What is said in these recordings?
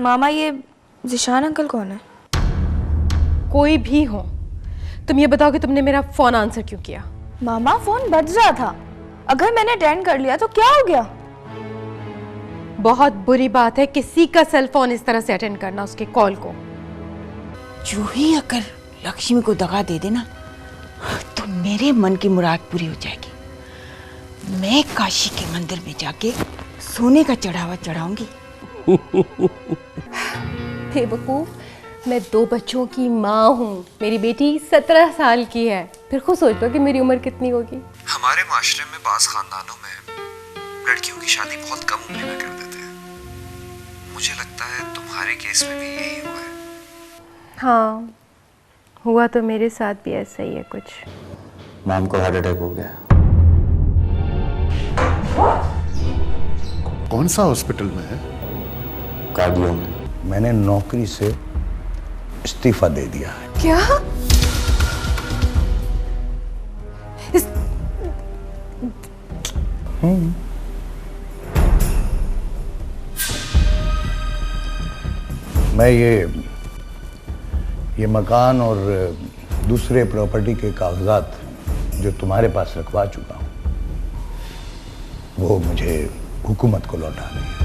मामा ये ज़िशान अंकल कौन है? कोई भी हो, तुम ये बताओ कि तुमने मेरा फोन आंसर क्यों किया? मामा फोन बज रहा था, अगर मैंने अटेंड कर लिया तो क्या हो गया? बहुत बुरी बात है किसी का सेल फोन इस तरह से अटेंड करना, उसके कॉल को। जो ही अगर लक्ष्मी को दगा दे देना तो मेरे मन की मुराद पूरी हो जाएगी। मैं काशी के मंदिर में जाके सोने का चढ़ावा चढ़ाऊंगी। बेवकूफ, मैं 2 बच्चों की माँ हूँ। मेरी बेटी 17 साल की है। फिर खुद सोच लो कि मेरी उम्र कितनी होगी। हमारे माशरे में बास खानदानों में लड़कियों की शादी बहुत कम उम्र में कर देते हैं। मुझे लगता है तुम्हारे केस में भी यही हुआ है। हाँ, हुआ तो मेरे साथ भी ऐसा ही है कुछ। मैम को हार्ट अटैक हो गया। कौन सा हॉस्पिटल में है? कार्डियो में। मैंने नौकरी से इस्तीफा दे दिया है। क्या? मैं ये मकान और दूसरे प्रॉपर्टी के कागजात जो तुम्हारे पास रखवा चुका हूं, वो मुझे हुकूमत को लौटाने हैं।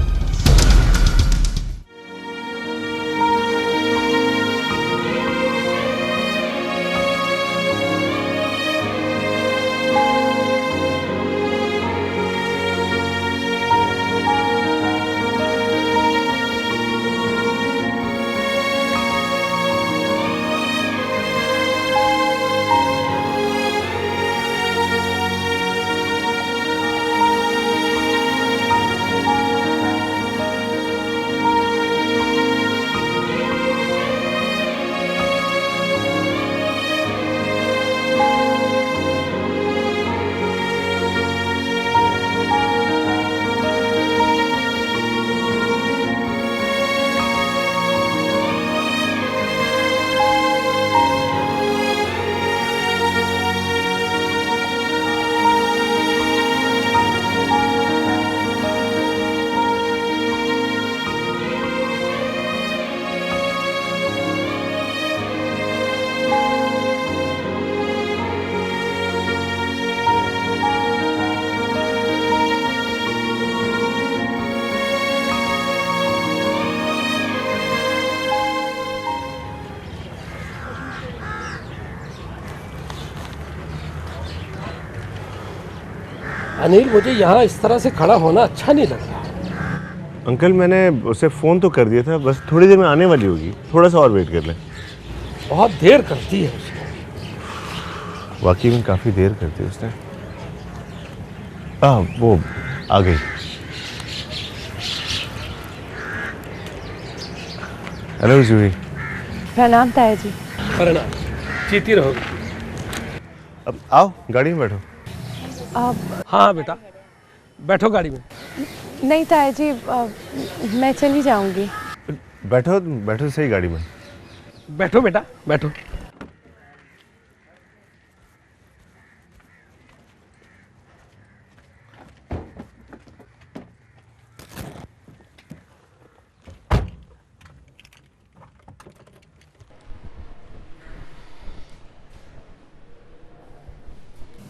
अनिल, मुझे यहाँ इस तरह से खड़ा होना अच्छा नहीं लग रहा। अंकल, मैंने उसे फ़ोन तो कर दिया था, बस थोड़ी देर में आने वाली होगी, थोड़ा सा और वेट कर लें। बहुत देर करती है उसने। वाकई में काफ़ी देर करती है उसने। हाँ, वो आ गई। हेलो जूही। प्रणाम ताया जी। प्रणाम। जीती रहोगी। अब आओ, गाड़ी में बैठो। हाँ बेटा, बैठो गाड़ी में। नहीं ताया जी, मैं चली जाऊंगी। बैठो बैठो सही गाड़ी में। बैठो बेटा, बैठो।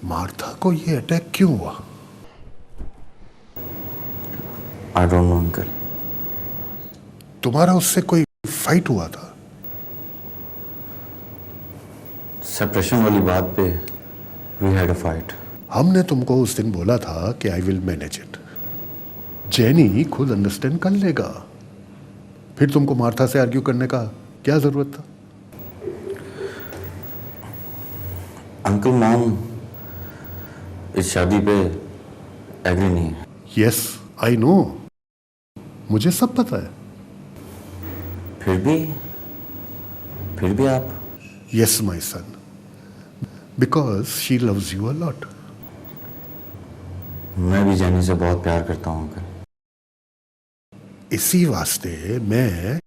मार्था को ये अटैक क्यों हुआ? I don't know uncle. तुम्हारा उससे कोई फाइट हुआ था? सेपरेशन वाली बात पे वी हैड अ फाइट। हमने तुमको उस दिन बोला था कि I will manage it. Jenny खुद अंडरस्टैंड कर लेगा। फिर तुमको मार्था से आर्ग्यू करने का क्या जरूरत था? अंकल, मॉम इस शादी पे एग्री नहीं है। यस आई नो, मुझे सब पता है। फिर भी आप। Yes my son, because she loves you a lot. मैं भी जेनी से बहुत प्यार करता हूँ अंकल। इसी वास्ते मैं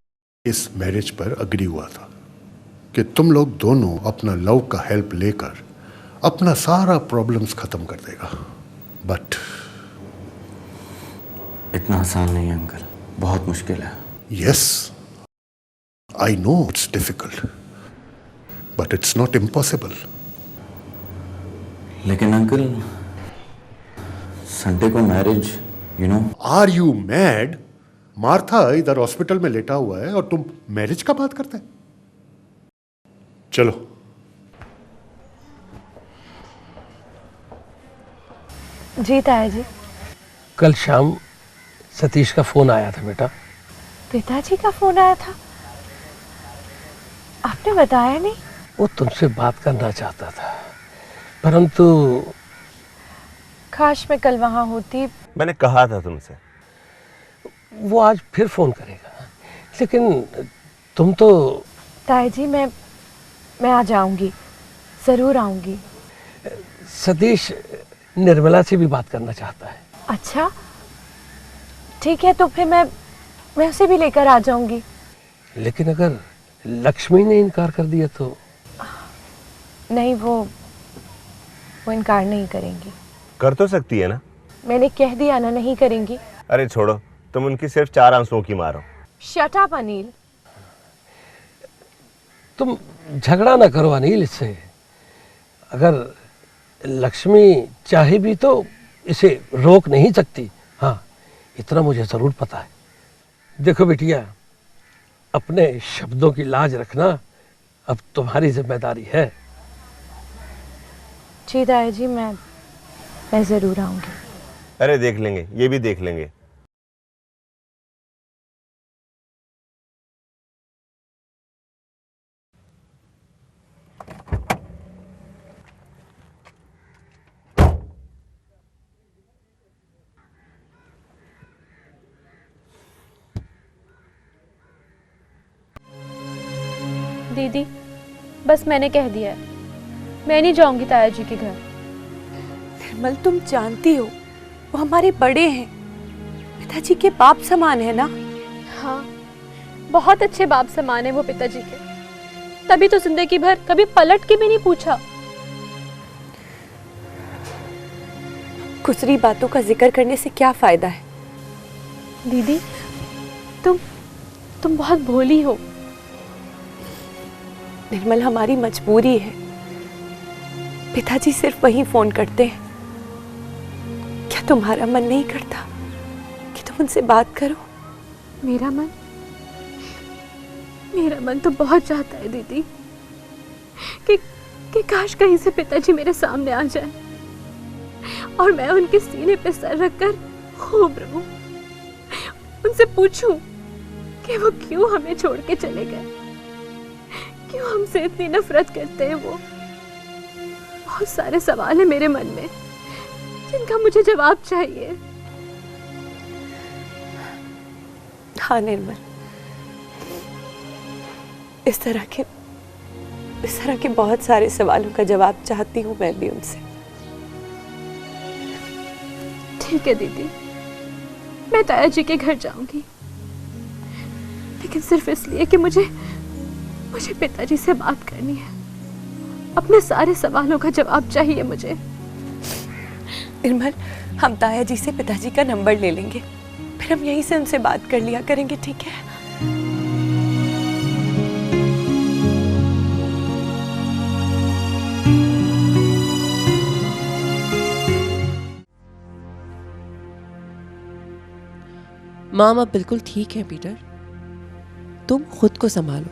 इस मैरिज पर अग्री हुआ था कि तुम लोग दोनों अपना लव का हेल्प लेकर अपना सारा प्रॉब्लम्स खत्म कर देगा। बट इतना आसान नहीं है अंकल, बहुत मुश्किल है। Yes I know it's difficult, but it's not impossible. लेकिन अंकल संडे को marriage, you know. Are you mad? Martha इधर हॉस्पिटल में लेटा हुआ है और तुम मैरिज का बात करते हैं? चलो। जी ताया जी। कल शाम सतीश का फोन आया था बेटा। पिताजी का फोन आया था? आपने बताया नहीं? वो तुमसे बात करना चाहता था, परंतु काश मैं कल वहां होती। मैंने कहा था तुमसे। वो आज फिर फोन करेगा, लेकिन तुम तो। ताया जी मैं आ जाऊंगी, जरूर आऊंगी। सतीश निर्मला से भी बात करना चाहता है। अच्छा ठीक है, तो फिर मैं उसे भी लेकर आ जाऊंगी। लेकिन अगर लक्ष्मी ने इनकार कर दिया तो? नहीं, वो इनकार नहीं करेंगी। कर तो सकती है ना? मैंने कह दिया ना, नहीं करेंगी। अरे छोड़ो, तुम उनकी सिर्फ 4 आंसुओं की मारो। Shut up Anil. तुम झगड़ा ना करो अनिल इससे। अगर लक्ष्मी चाहे भी तो इसे रोक नहीं सकती। हाँ, इतना मुझे जरूर पता है। देखो बेटिया, अपने शब्दों की लाज रखना अब तुम्हारी जिम्मेदारी है। जी दाई जी, मैं जरूर आऊंगी। अरे देख लेंगे, ये भी देख लेंगे। दीदी बस मैंने कह दिया है, मैं नहीं जाऊंगी ताया जी के घर। निर्मल, तुम जानती हो वो हमारे बड़े हैं, पिताजी के बाप समान है ना। हाँ, बहुत अच्छे बाप समान है वो पिताजी के, तभी तो जिंदगी भर कभी पलट के भी नहीं पूछा। गुजरी बातों का जिक्र करने से क्या फायदा है। दीदी तुम बहुत भोली हो। निर्मल, हमारी मजबूरी है, पिताजी सिर्फ वहीं फोन करते हैं। क्या तुम्हारा मन नहीं करता कि तुम उनसे बात करो? मेरा मन तो बहुत चाहता है दीदी कि काश कहीं से पिताजी मेरे सामने आ जाए और मैं उनके सीने पे सर रखकर खूब रहूं, उनसे पूछूं कि वो क्यों हमें छोड़ के चले गए, क्यों हमसे इतनी नफरत करते हैं वो। बहुत सारे सवाल हैं मेरे मन में जिनका मुझे जवाब चाहिए। हाँ निर्मल, इस तरह के बहुत सारे सवालों का जवाब चाहती हूँ मैं भी उनसे। ठीक है दीदी, मैं ताया जी के घर जाऊंगी, लेकिन सिर्फ इसलिए कि मुझे पिताजी से बात करनी है। अपने सारे सवालों का जवाब चाहिए मुझे। निर्मल, हम ताया जी से पिताजी का नंबर ले लेंगे, फिर हम यहीं से उनसे बात कर लिया करेंगे, ठीक है? माम अब बिल्कुल ठीक है पीटर, तुम खुद को संभालो।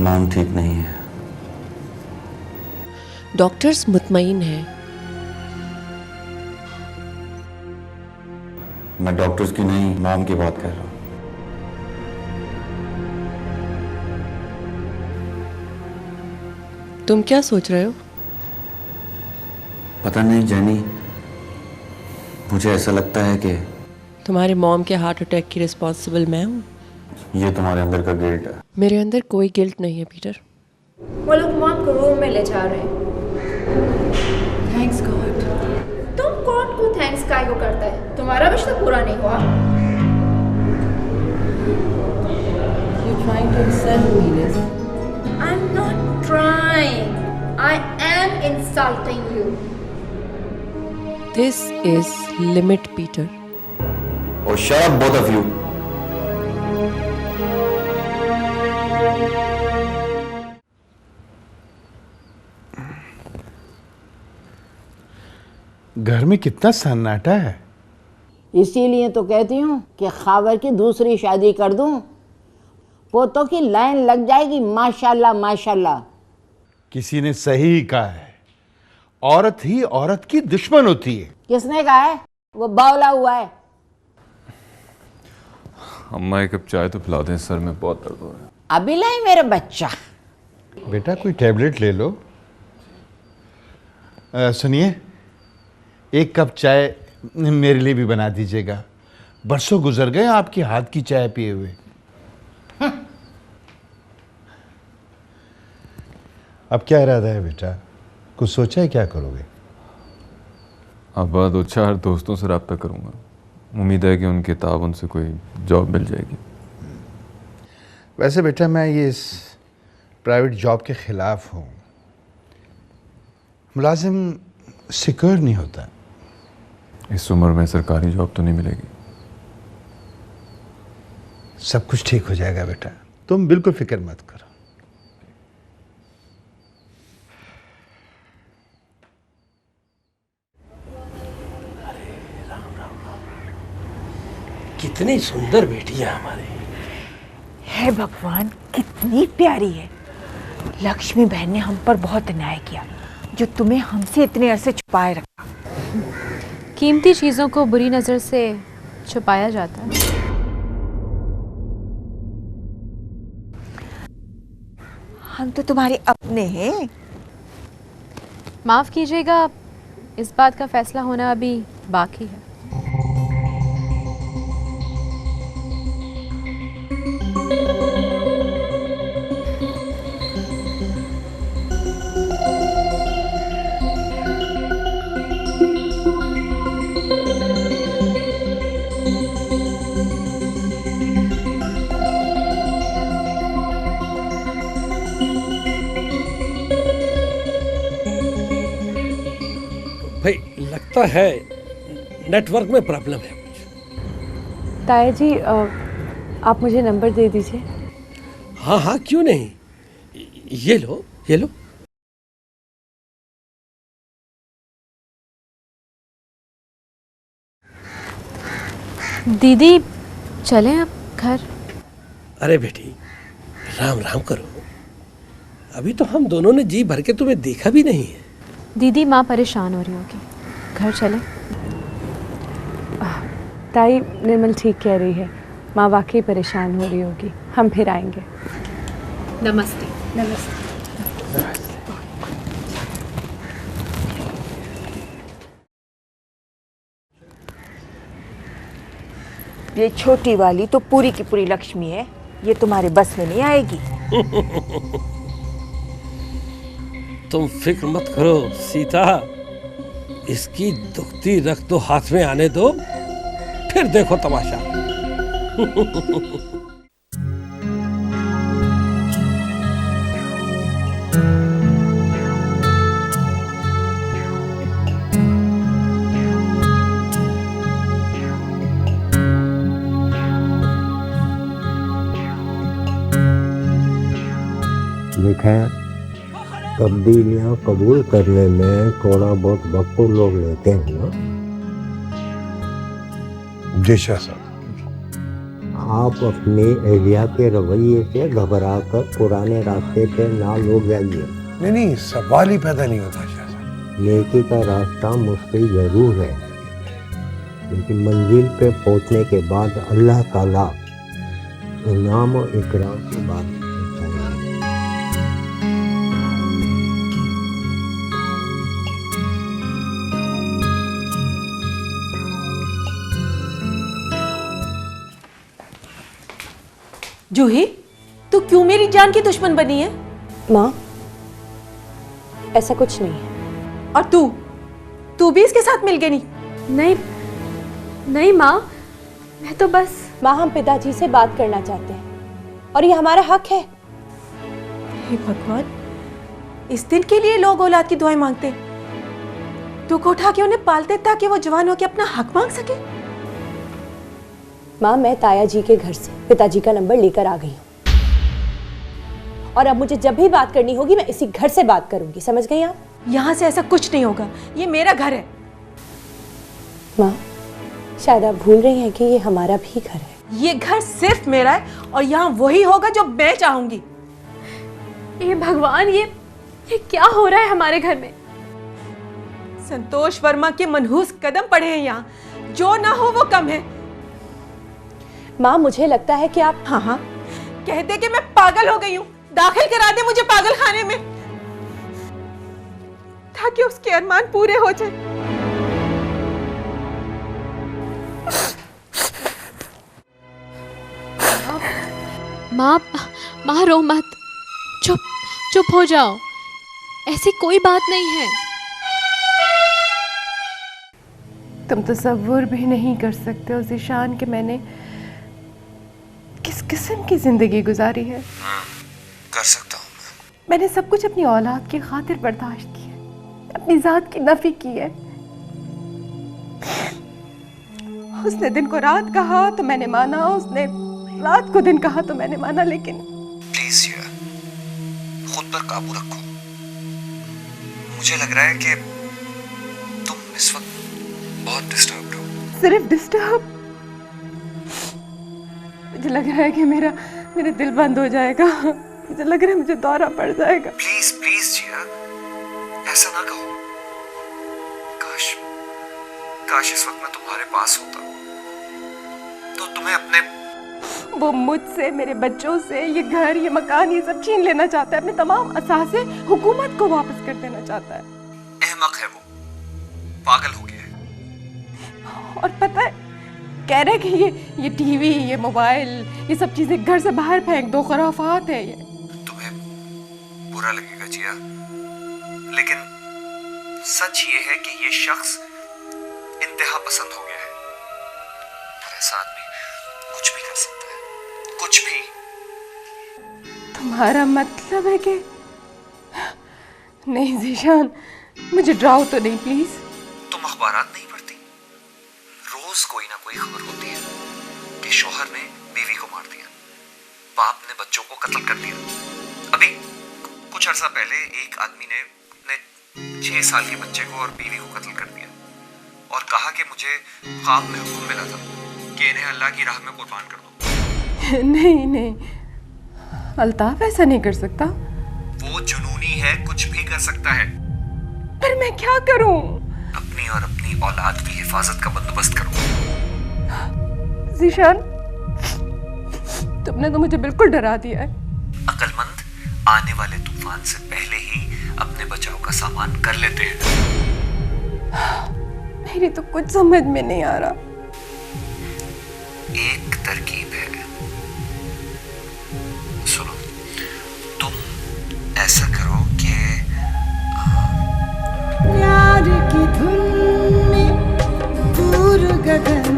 माम ठीक नहीं है। डॉक्टर्स मुतमईन हैं। मैं डॉक्टर्स की नहीं, माम की बात कर रहा हूँ। तुम क्या सोच रहे हो? पता नहीं जैनी, मुझे ऐसा लगता है कि तुम्हारे मॉम के हार्ट अटैक की रिस्पॉन्सिबल मैं हूँ। ये तुम्हारे अंदर का गिल्ट है। मेरे अंदर कोई गिल्ट नहीं है पीटर। वो लोग मॉम को रूम में ले जा रहे हैं। Thanks God. तुम कौन को थैंक्स काय को करता है? तुम्हारा विश तो पूरा नहीं हुआ। You're trying to insult me, Liz. I'm not trying. I am insulting you. This is limit, Peter. और shut up both of you. घर में कितना सन्नाटा है। इसीलिए तो कहती हूँ कि खावर की दूसरी शादी कर दूँ, पोतों की लाइन लग जाएगी। माशाल्लाह माशाल्लाह। किसी ने सही कहा है, औरत ही औरत की दुश्मन होती है। किसने कहा है? वो बावला हुआ है। अम्मा एक कप चाय तो पिला दें, सर में बहुत दर्द हो रहा है। अभी लाए मेरा बच्चा। बेटा कोई टैबलेट ले लो। सुनिए, एक कप चाय मेरे लिए भी बना दीजिएगा। बरसों गुजर गए आपके हाथ की चाय पिए हुए। अब क्या इरादा है बेटा? कुछ सोचा है क्या करोगे? अब 2-4 दोस्तों से रब्ता करूंगा। उम्मीद है कि उनके ताउन से कोई जॉब मिल जाएगी। वैसे बेटा मैं ये इस प्राइवेट जॉब के खिलाफ हूँ। मुलाजिम सिक्योर नहीं होता। इस उम्र में सरकारी जॉब तो नहीं मिलेगी। सब कुछ ठीक हो जाएगा बेटा, तुम बिल्कुल फिक्र मत करो। कितनी सुंदर बेटी है हमारी। है भगवान, कितनी प्यारी है। लक्ष्मी बहन ने हम पर बहुत अन्याय किया, जो तुम्हें हमसे इतने अरसे छुपाए रखा। कीमती चीजों को बुरी नजर से छुपाया जाता है। हम तो तुम्हारे अपने हैं। माफ कीजिएगा, इस बात का फैसला होना अभी बाकी है। भाई लगता है नेटवर्क में प्रॉब्लम है कुछ। ताया जी आप मुझे नंबर दे दीजिए। हाँ हाँ क्यों नहीं, ये लो ये लो। दीदी चलें अब घर। अरे बेटी राम राम करो, अभी तो हम दोनों ने जी भर के तुम्हें देखा भी नहीं है। दीदी माँ परेशान हो रही होगी, घर चलें। ताई निर्मल ठीक कह रही है, माँ वाकई परेशान हो रही होगी। हम फिर आएंगे। नमस्ते। नमस्ते। ये छोटी वाली तो पूरी की पूरी लक्ष्मी है, ये तुम्हारे बस में नहीं आएगी। तुम फिक्र मत करो सीता, इसकी दुखती रख तो हाथ में आने दो, फिर देखो तमाशा। देखें, तब्दीलियां कबूल करने में थोड़ा बहुत वक्त तो लोग लेते हैं ना। जी शाह साहब। आप अपनी एहलिया के रवैये से घबराकर पुराने रास्ते पे ना लोग जाइए। नहीं, सवाल ही पैदा नहीं होता शाह साहब। नेकी का रास्ता मुश्किल जरूर है, लेकिन मंजिल पे पहुंचने के बाद अल्लाह ताला इनाम और इकराम की बात जूही, तू क्यों मेरी जान की दुश्मन बनी है? माँ, ऐसा कुछ नहीं है। और तू भी इसके साथ मिल गई? नहीं नहीं माँ, मैं तो बस। माँ, हम पिताजी से बात करना चाहते हैं और ये हमारा हक है। हे भगवान, इस दिन के लिए लोग औलाद की दुआएं मांगते, तू को उठा के उन्हें पालते ताकि वो जवान होकर अपना हक मांग सके। माँ, मैं ताया जी के घर से पिताजी का नंबर लेकर आ गई हूँ, और अब मुझे जब भी बात करनी होगी मैं इसी घर से बात करूंगी, समझ गई आप? यहाँ से ऐसा कुछ नहीं होगा, ये मेरा घर है। माँ, शायद आप भूल रही हैं कि ये हमारा भी घर है। ये घर सिर्फ मेरा है और यहाँ वही होगा जो मैं चाहूंगी। ये भगवान, ये क्या हो रहा है हमारे घर में? संतोष वर्मा के मनहूस कदम पड़े हैं यहाँ, जो ना हो वो कम है। माँ, मुझे लगता है कि आप हाँ कह दे कि मैं पागल हो गई हूँ, दाखिल करा दे मुझे पागल खाने में, ताकि उसके अरमान पूरे हो जाए। माँ रो मत, चुप हो जाओ, ऐसी कोई बात नहीं है। तुम तसव्वुर भी नहीं कर सकते हो ज़ीशान कि मैंने किस किस्म की जिंदगी गुजारी है। कर सकता हूँ मैंने सब कुछ अपनी औलाद की खातिर बर्दाश्त की है, अपनी जात की नफी की है। उसने दिन को रात कहा तो मैंने माना, उसने रात को दिन कहा तो मैंने माना, लेकिन प्लीज यार, खुद पर काबू रखो। मुझे लग रहा है कि तुम इस वक्त बहुत डिस्टर्ब्ड हो। सिर्फ डिस्टर्ब? मुझे लग रहा है कि मेरा दिल बंद हो जाएगा, मुझे लग रहा है मुझे दौरा पड़ जाएगा। प्लीज जिया, ऐसा ना कहो। काश इस वक्त मैं तुम्हारे पास होता तो तुम्हें अपने... वो मुझसे, मेरे बच्चों से, ये घर, ये मकान, ये सब छीन लेना चाहता है, अपने तमाम असासे हुकूमत को वापस कर देना चाहता है। अहमक है वो, पागल हो गया है। और पता है, कह रहे कि ये टीवी, ये मोबाइल, ये सब चीजें घर से बाहर फेंक दो, खुराफात है ये। तुम्हें बुरा लगेगा जिया, लेकिन सच ये है कि ये शख्स इंतहा पसंद हो गया है। पर ऐसा आदमी कुछ भी कर सकता है, कुछ भी। तुम्हारा मतलब है कि... नहीं ज़ीशान, मुझे डराओ तो नहीं प्लीज। तुम अखबारात नहीं पढ़ती? रोज कोई ना कोई खबर होती है कि शौहर ने बीवी को मार दिया, बाप ने बच्चों को कत्ल कर दिया। अभी कुछ अर्सा पहले एक आदमी ने अपने 6 साल के बच्चे को और बीवी को कत्ल कर दिया और कहा कि मुझे ख्वाब में हुक्म मिला था कि इन्हें अल्लाह की राह में कुर्बान कर दो। नहीं, अल्ताफ ऐसा नहीं कर सकता। वो जुनूनी है, कुछ भी कर सकता है। पर मैं क्या करूं? अपनी और अपनी औलाद की हिफाजत का बंदोबस्त करो। ज़ीशान, तुमने तो मुझे बिल्कुल डरा दिया है। अक्लमंद आने वाले तूफान से पहले ही अपने बचाव का सामान कर लेते हैं। मेरी तो कुछ समझ में नहीं आ रहा। एक तरकीब है, सुनो। तुम ऐसा करो कि प्यार की धुन में दूर गगन